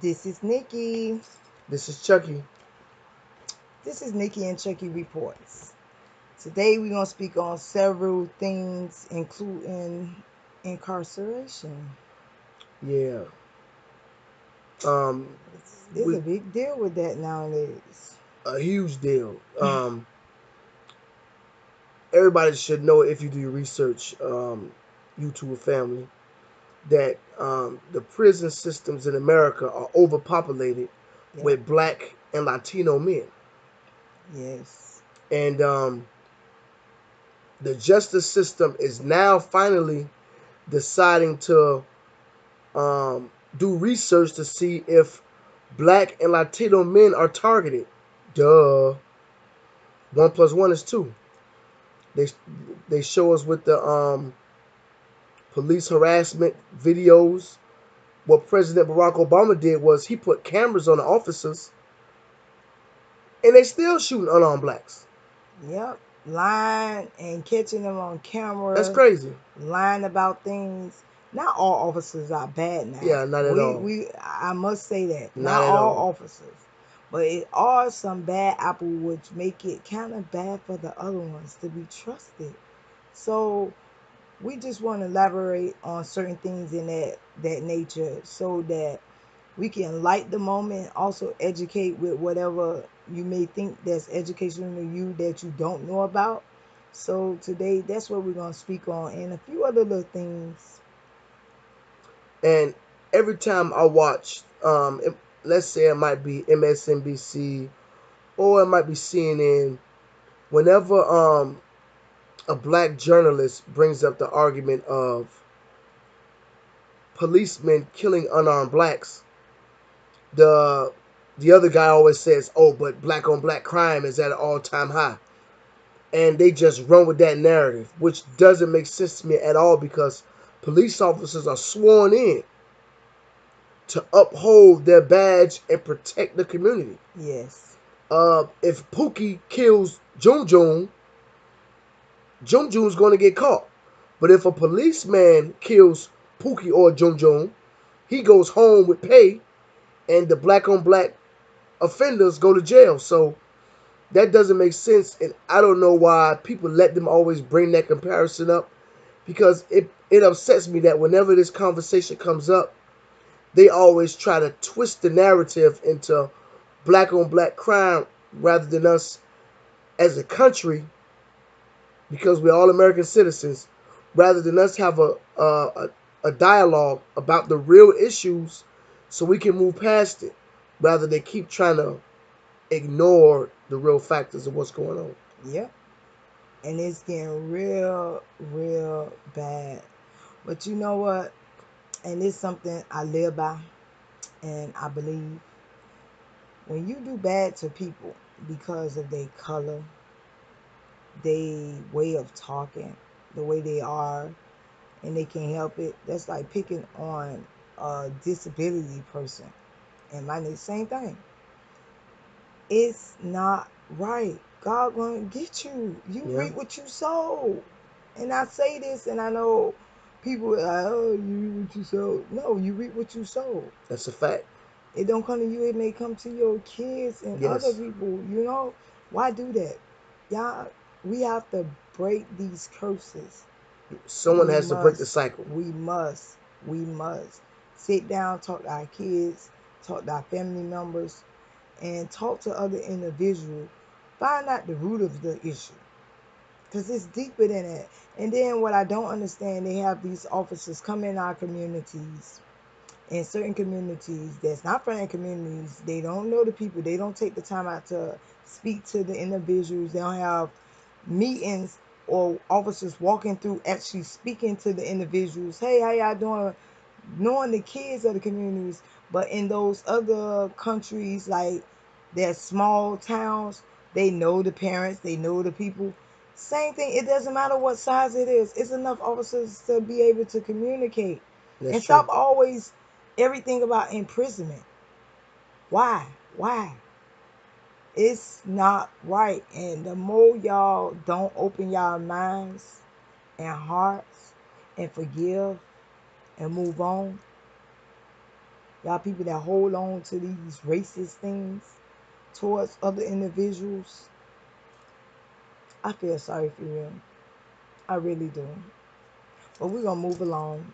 This is Nikki. This is Chucky. This is Nikki and Chucky Reports. Today we're going to speak on several things, including incarceration. Yeah. Um, It's we a big deal with that nowadays. a huge deal. Everybody should know if you do your research, you two a family, that the prison systems in America are overpopulated Yep. with black and Latino men, Yes. and the justice system is now finally deciding to do research to see if black and Latino men are targeted. Duh. One plus one is two. They they show us with the police harassment videos. What President Barack Obama did was he put cameras on the officers, and they still shooting unarmed blacks. Yep. Lying and catching them on That's camera, crazy. lying about things. Not all officers are bad now. Yeah, not at We all. we I must say that. Not Not at all all. officers. But it are some bad apple which make it kind of bad for the other ones to be trusted. So we just want to elaborate on certain things in that nature so that we can light the moment, also educate with whatever you may think that's educational to you that you don't know about. So today, that's what we're gonna speak on, and a few other little things. And every time I watch, let's say it might be MSNBC or it might be CNN. Whenever a black journalist brings up the argument of policemen killing unarmed blacks, the the other guy always says, "Oh, but black on black crime is at an all time high," and they just run with that narrative, which doesn't make sense to me at all because police officers are sworn in to uphold their badge and protect the community. Yes. If Pookie kills Jun Jun, Jun Jun's going to get caught. But if a policeman kills Pookie or Jun Jun, he goes home with pay, and the black on black offenders go to jail. So that doesn't make sense, and I don't know why people let them always bring that comparison up because it upsets me that whenever this conversation comes up, they always try to twist the narrative into black on black crime rather than us as a country because we're all American citizens, rather than us have a dialogue about the real issues so we can move past it, rather than keep trying to ignore the real factors of what's going on. Yep. And it's getting real, real bad. But you know what? And it's something I live by and I believe. When you do bad to people because of their color, their way of talking, the way they are, and they can't help it, that's like picking on a disability person. And my same thing. It's not right. God gonna get you. You Yeah, reap what you sow. And I say this, and I know people are like, oh, you reap what you sow. No, you reap what you sow. that's a fact. It don't come to you. It may come to your kids and other Yes, people. You know why do that? Y'all, we have to break these curses. someone We has to break the must. cycle. We must. We must sit down, talk to our kids, talk to our family members, and talk to other individuals. Find out the root of the issue. Because it's deeper than that. And then what I don't understand, they have these officers come in our communities, in certain communities that's not friendly communities. They don't know the people. They don't take the time out to speak to the individuals. They don't have meetings or officers walking through actually speaking to the individuals. Hey, how y'all doing? Knowing the kids of the communities. But in those other countries, like their small towns, they know the parents, they know the people. Same thing. It doesn't matter what size it is. It's enough officers to be able to communicate That's and true. stop always everything about imprisonment. Why? Why? It's not right. And the more y'all don't open y'all minds and hearts and forgive and move on, Y'all people that hold on to these racist things towards other individuals, I feel sorry for you. I really do. But we're gonna move along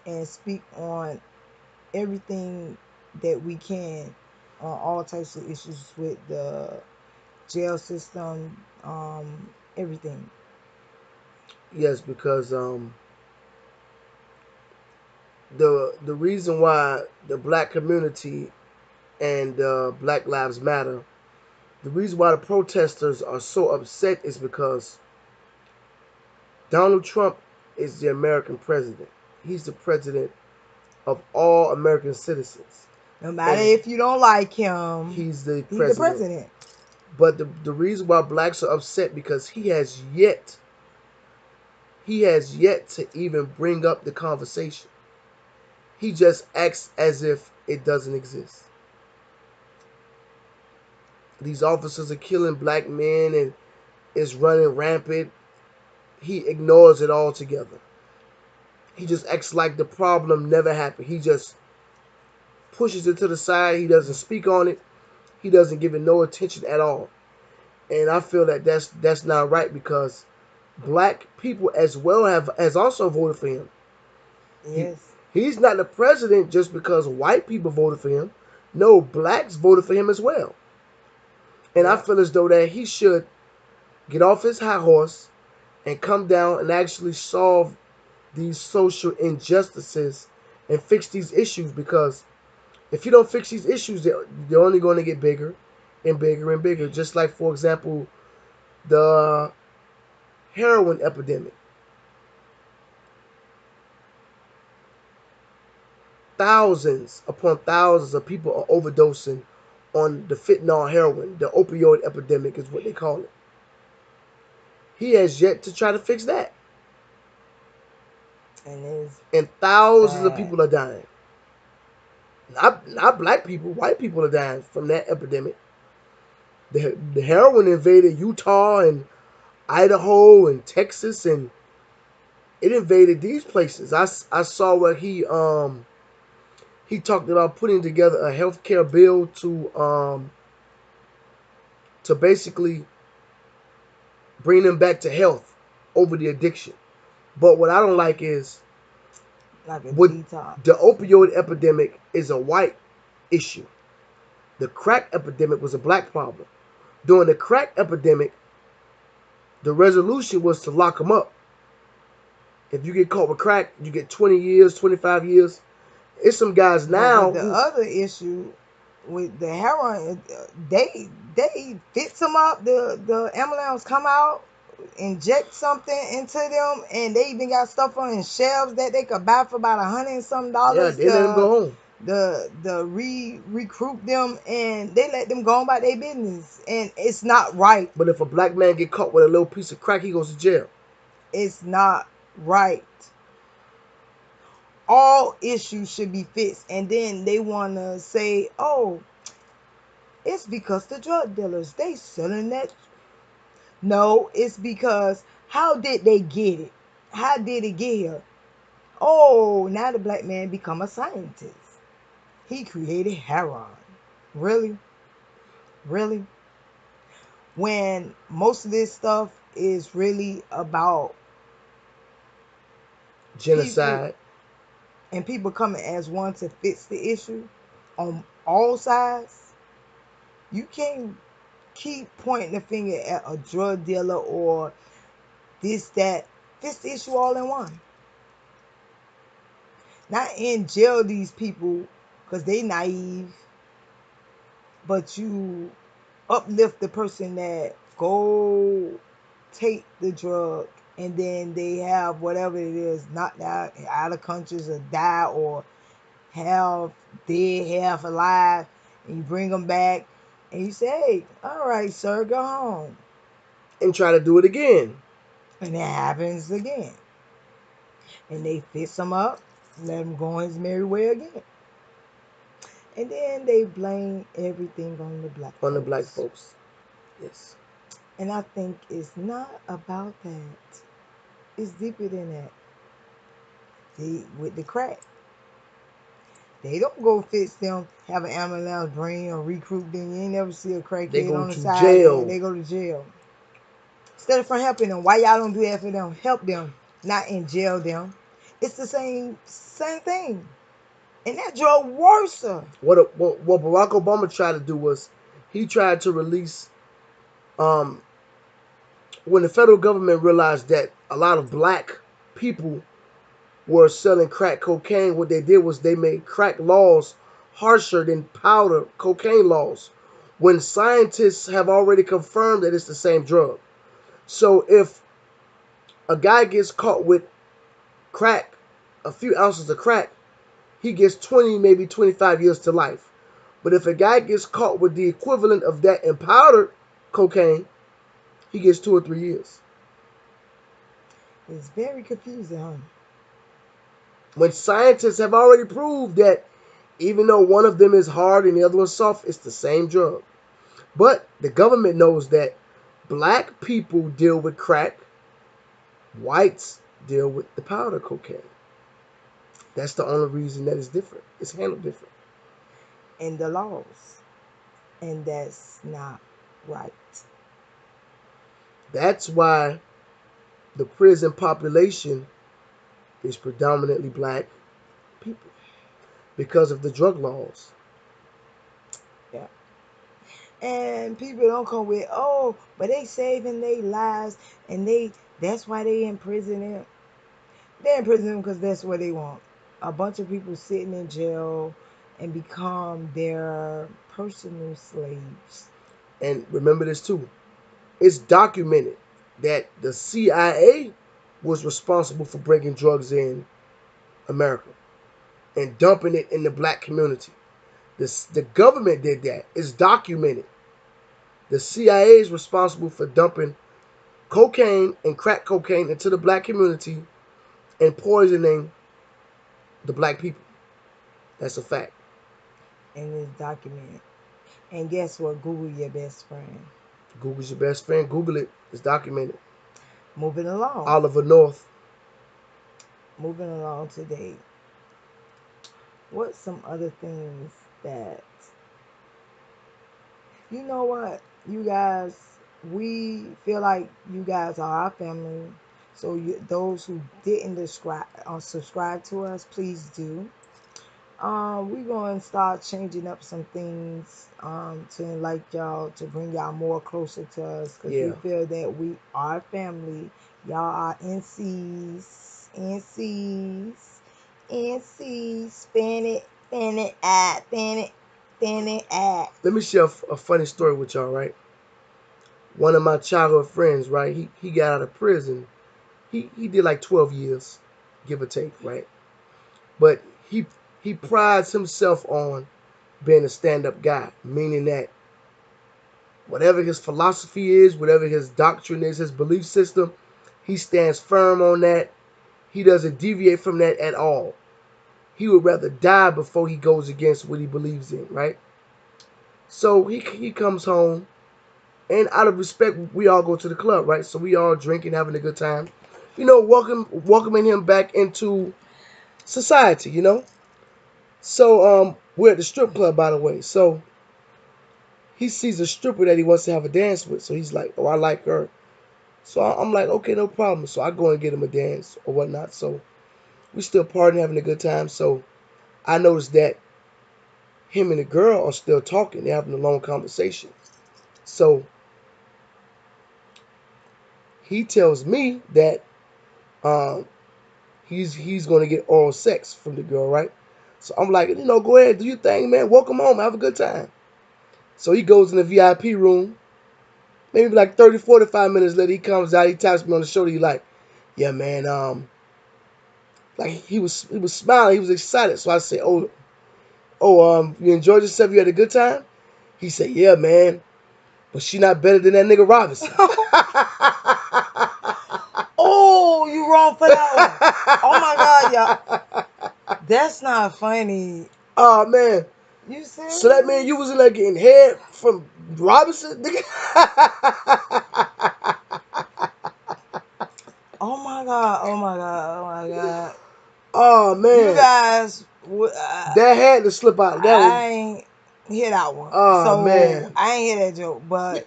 and speak on everything that we can on all types of issues with the jail system, everything. Yes, because the reason why the black community and Black Lives Matter, the reason why the protesters are so upset is because Donald Trump is the American president. He's the president of all American citizens, No matter and if you don't like him, he's the he's the president. president. But the reason why blacks are upset because he has yet to even bring up the conversation. He just acts as if it doesn't exist. These officers are killing black men and is running rampant. He ignores it altogether. He just acts like the problem never happened. He just pushes it to the side. He doesn't speak on it. He doesn't give it no attention at all. And I feel that that's not right because black people as well have has also voted for him. He Yes. he's not the president just because white people voted for him. No, blacks voted for him as well. And I Yep. feel as though that he should get off his high horse and come down and actually solve these social injustices and fix these issues because if you don't fix these issues, they're only going to get bigger and bigger and bigger. Just like, for example, the heroin epidemic. Thousands upon thousands of people are overdosing on the fentanyl heroin. The opioid epidemic is what they call it. He has yet to try to fix that. And it's And thousands of sad. people are dying. Not black people, white people are dying from that epidemic. The heroin invaded Utah and Idaho and Texas, and it invaded these places. I saw where he talked about putting together a healthcare bill to basically bring them back to health over the addiction. But what I don't like is Like a what detox. the opioid epidemic is a white issue. The crack epidemic was a black problem. During the crack epidemic, the resolution was to lock them up. If you get caught with crack, you get 20 years, 25 years. It's some guys But now with the who, other issue with the heroin, they fix them up. The ambulance come out, inject something into them, and they even got stuff on shelves that they could buy for about $100 and some yeah, dollars they let them go to home. recruit them, and they let them go about their business, and it's not right. But if a black man get caught with a little piece of crack, he goes to jail. It's not right. All issues should be fixed, and then they want to say, oh, it's because the drug dealers they selling that. No, it's because how did they get it? How did it get here? Oh, now the black man become a scientist. He created heroin. Really? Really? When most of this stuff is really about people Genocide. and people coming as one to fix the issue on all sides, you can't keep pointing the finger at a drug dealer or this, that. Fix the issue all in one. Not in jail these people because they naive, but you uplift the person that go take the drug and then they have whatever it is, knocked out of conscious or die or half dead, half alive, and you bring them back and you say, hey, all right, sir, go home. And try to do it again. And it happens again. And they fix him up, let him go on his merry way again. And then they blame everything on the black On the black folks. folks. Yes. And I think it's not about that. It's deeper than that. See, with the crack, They don't go fix them, have an ambulance bring or recruit them. You ain't never see a They crackhead go on the to side there. jail. They go to jail. Instead of for helping them, why y'all don't do that for them? Help them, not in jail them. It's the same thing. And that drove worse. What Barack Obama tried to do was he tried to release um when the federal government realized that a lot of black people were selling crack cocaine. What they did was they made crack laws harsher than powder cocaine laws. When scientists have already confirmed that it's the same drug. So if a guy gets caught with crack, a few ounces of crack, he gets 20, maybe 25 years to life. But if a guy gets caught with the equivalent of that in powdered cocaine, he gets 2 or 3 years. It's very confusing, huh? When scientists have already proved that even though one of them is hard and the other one's soft, it's the same drug. But the government knows that black people deal with crack, whites deal with the powder cocaine. That's the only reason that it's different. It's handled different. And the laws. And that's not right. That's why the prison population is predominantly black people because of the drug laws. Yeah. And people don't come with, oh, but they saving their lives and that's why they in prison. They're in prison because that's what they want. A bunch of people sitting in jail and become their personal slaves. And remember this too. It's documented that the CIA was responsible for bringing drugs in America and dumping it in the black community. The government did that. It's documented. The CIA is responsible for dumping cocaine and crack cocaine into the black community and poisoning the black people. That's a fact. And it's documented. And guess what? Google your best friend. Google's your best friend. Google it. It's documented. Moving along. Oliver North. Moving along today. What's some other things that, you know what, you guys, we feel like you guys are our family. So those who didn't subscribe to us, please do. We're going to start changing up some things to like y'all, to bring y'all more closer to us because we Yeah. feel that we are family. Y'all are NCs, NCs, NCs, fan it, fan it, Let me share a funny story with y'all, right? One of my childhood friends, right? He got out of prison. He did like 12 years, give or take, right? But he prides himself on being a stand-up guy, meaning that whatever his philosophy is, whatever his doctrine is, his belief system, he stands firm on that. He doesn't deviate from that at all. He would rather die before he goes against what he believes in, right? So he comes home, and out of respect, we all go to the club, right? So we all drinking, having a good time, welcoming him back into society, So we're at the strip club, by the way. So he sees a stripper that he wants to have a dance with. So he's like, "Oh, I like her." So I'm like, "Okay, no problem." So I go and get him a dance or whatnot. So we still partying, having a good time. So I noticed that him and the girl are still talking. They're having a long conversation. So he tells me that um, he's gonna get oral sex from the girl, right? So I'm like, go ahead, do your thing, man. Welcome home, have a good time. So he goes in the VIP room. Maybe like 30, 45 minutes later, he comes out. He taps me on the shoulder. He like, yeah, man. Like he was smiling. He was excited. So I said, you enjoyed yourself? You had a good time? He said, yeah, man. But she not better than that nigga Robinson. Oh, you wrong for that one. Oh my God, y'all. That's not funny. Oh man. You So that mean you serious? was in there getting head from Robinson? Oh my God, oh my God, oh my God. Oh You man. guys, That had to slip out. That was. I ain't hear that one. Oh So man. I ain't hear that joke. But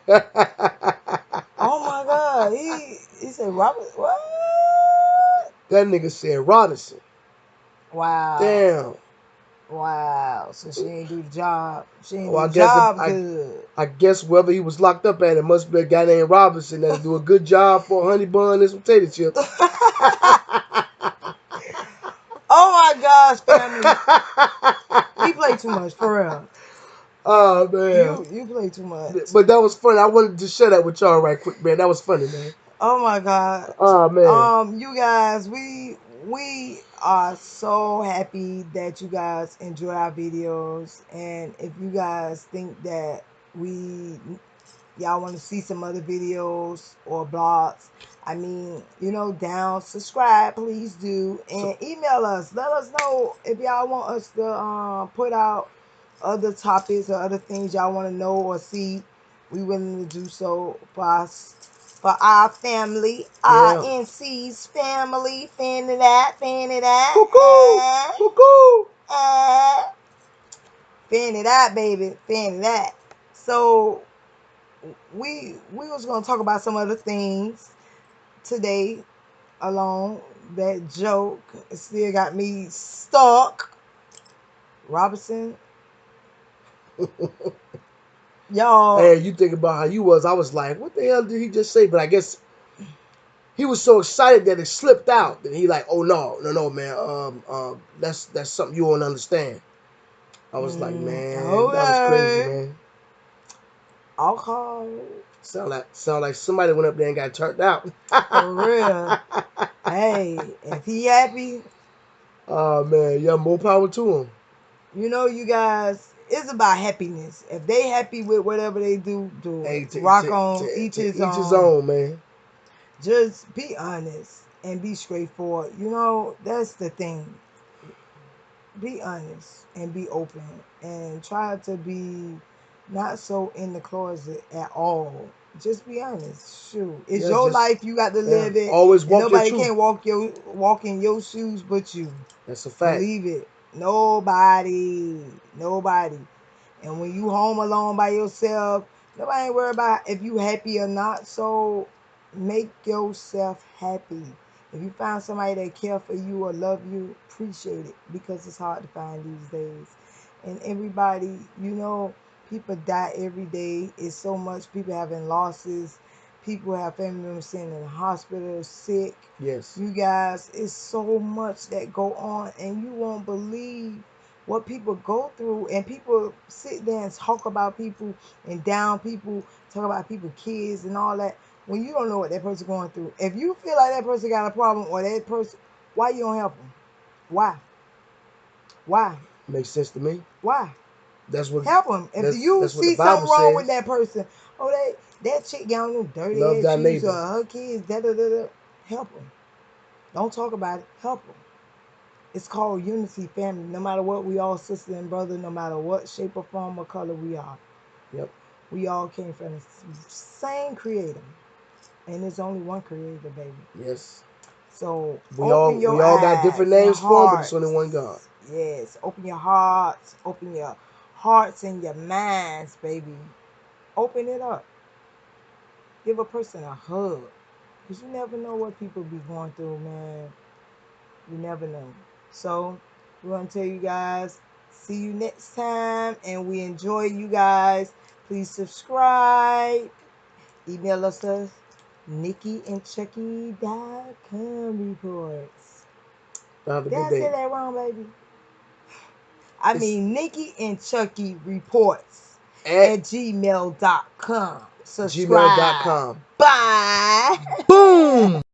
oh my God, he said Robert. What? That nigga said Robinson. Wow. Damn. Wow. So she ain't do the job. She ain't Well, do I the guess job good. I guess wherever he was locked up at, it must be a guy named Robinson that'll do a good job for a honey bun and some potato chips. Oh my gosh, family. He played too much for real. Oh man. You play too much. But that was funny. I wanted to share that with y'all right quick, man. That was funny, man. Oh my God. Oh man. You guys, we are so happy that you guys enjoy our videos, and if you guys think that we y'all want to see some other videos or blogs, I mean, down, subscribe, please do, So, and email us. Let us know if y'all want us to put out other topics or other things y'all want to know or see. We willing to do so for us, for our family, our yeah. NC's family. Fanny Cuckoo. that, Cuckoo. fanny that, baby, fanny that. So we was gonna talk about some other things today alone. That joke still got me stuck. Robinson, y'all. Hey, you think about how you was. I was like, what the hell did he just say? But I guess he was so excited that it slipped out. And he like, oh no, man. That's something you won't understand. I was like, man, that was crazy, Okay. man. Alcohol. Sound like somebody went up there and got turned out. For real. Hey, if he happy, Oh man, yeah, more power to him. you guys, it's about happiness. If they happy with whatever they do, do it. Hey, Rock on, each to his each his own. own, man. Just be honest and be straightforward. That's the thing. Be honest and be open and try to be not so in the closet at all. Just be honest. Shoot, it's Yeah, your just life. You got to yeah. live it, Always and walk your nobody truth. can walk in your shoes but you. That's a fact. Believe it. Nobody. And when you home alone by yourself, nobody ain't worried about if you happy or not. So make yourself happy. If you find somebody that care for you or love you, appreciate it, because it's hard to find these days. And everybody, people die every day. It's so much people having losses. People have family members sitting in the hospital sick. Yes. You guys, it's so much that go on, and you won't believe what people go through. And people sit there and talk about people and down people, talk about people kids and all that, when you don't know what that person going through. If you feel like that person got a problem, or that person, why you don't help them? Why Makes sense to me. why That's what help them? If you that's what the see Bible something wrong with says. that person, oh, that chick got on them dirty Love ass thy shoes, or neighbor. her kids, da da da da, help them. Don't talk about it, help them. It's called unity, family. No matter what, we all sister and brother. No matter what shape or form or color we are, Yep. we all came from the same creator, and there's only one creator, baby. Yes. So We all open we your all got different eyes and names for him, but it's only one God. hearts. Yes, open your hearts. Open your hearts and your minds, baby. Open it up. Give a person a hug. Because you never know what people be going through, man. You never know. So we want to tell you guys, see you next time. And we enjoy you guys. Please subscribe. Email us NikkiandChucky.com reports. Have a Did good I say day. that wrong, baby? I It's mean Nikki and Chucky reports at at gmail.com. Subscribe. gmail.com. Bye. Boom!